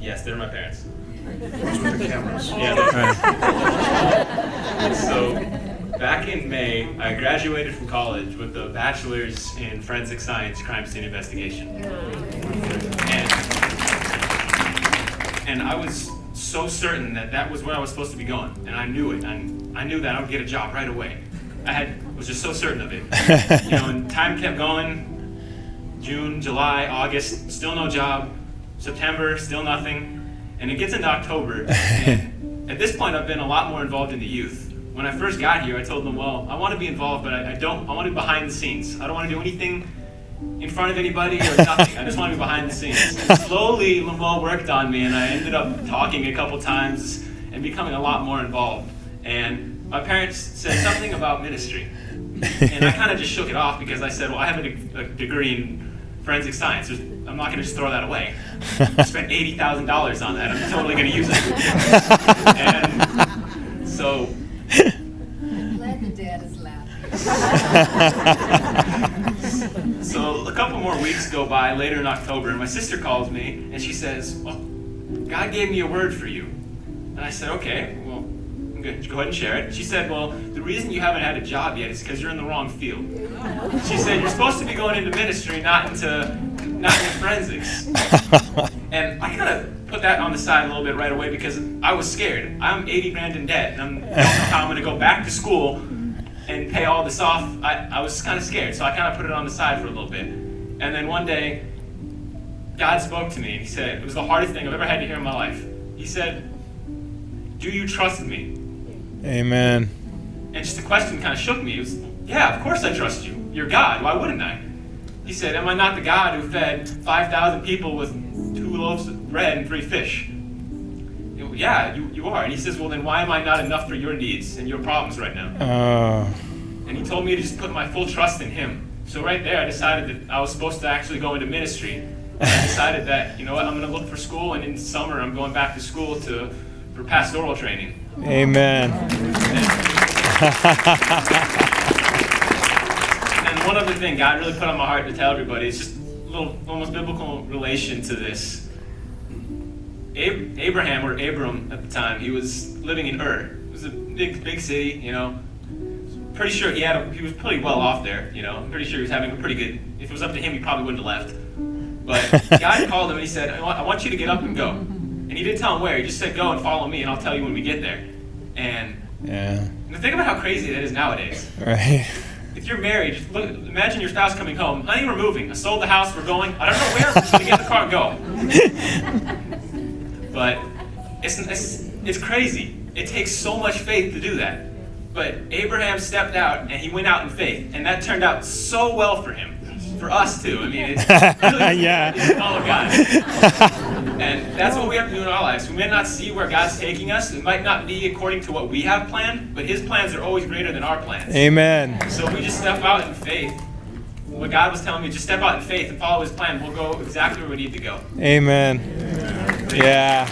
Yes, they're my parents. What's with the cameras? Yeah. So, back in May, I graduated from college with a bachelor's in forensic science, crime scene investigation. And I was so certain that that was where I was supposed to be going, and I knew it. And I knew that I would get a job right away. Was just so certain of it. And time kept going. June, July, August, still no job. September, still nothing. And it gets into October, and at this point I've been a lot more involved in the youth. When I first got here, I told them, well, I want to be involved, but I want to be behind the scenes. I don't want to do anything in front of anybody or nothing. I just want to be behind the scenes. Slowly, Lemuel worked on me, and I ended up talking a couple times and becoming a lot more involved. And my parents said something about ministry, and I kind of just shook it off because I said, well, I have a degree in forensic science. I'm not going to just throw that away. I spent $80,000 on that. I'm totally going to use it. And so... I'm glad the dad is laughing. So a couple more weeks go by later in October, and my sister calls me, and she says, well, God gave me a word for you. And I said, okay, well, I'm going to go ahead and share it. She said, well, the reason you haven't had a job yet is because you're in the wrong field. She said, you're supposed to be going into ministry, not into forensics. And I kind of put that on the side a little bit right away because I was scared. I'm $80,000 in debt, and I don't know how I'm going to go back to school and pay all this off. I was kind of scared, so I kind of put it on the side for a little bit. And then one day, God spoke to me, and he said, it was the hardest thing I've ever had to hear in my life. He said, do you trust me? Amen. And just the question kind of shook me. It was, yeah, of course I trust you. You're God. Why wouldn't I? He said, am I not the God who fed 5,000 people with 2 loaves of bread and 3 fish? Yeah, you are. And he says, well, then why am I not enough for your needs and your problems right now? And he told me to just put my full trust in him. So right there, I decided that I was supposed to actually go into ministry. And I decided that, you know what, I'm going to look for school, and in summer I'm going back to school for pastoral training. Amen. And one other thing God really put on my heart to tell everybody is just a little almost biblical relation to this. Abraham, or Abram at the time, he was living in Ur. It was a big city, Pretty sure he was pretty well off there, I'm pretty sure he was having a pretty good, if it was up to him, he probably wouldn't have left. But God called him and he said, I want you to get up and go. And he didn't tell him where, he just said, go and follow me and I'll tell you when we get there. And think about how crazy that is nowadays. Right. If you're married, just imagine your spouse coming home, honey, we're moving, I sold the house, we're going, I don't know where, we're just going to get in the car and go. But it's crazy. It takes so much faith to do that. But Abraham stepped out and he went out in faith, and that turned out so well for him. For us too. I mean, it's really it's all of God. And that's what we have to do in our lives. We may not see where God's taking us. It might not be according to what we have planned, but his plans are always greater than our plans. Amen. So if we just step out in faith, what God was telling me, just step out in faith and follow his plan, we'll go exactly where we need to go. Amen. Yeah.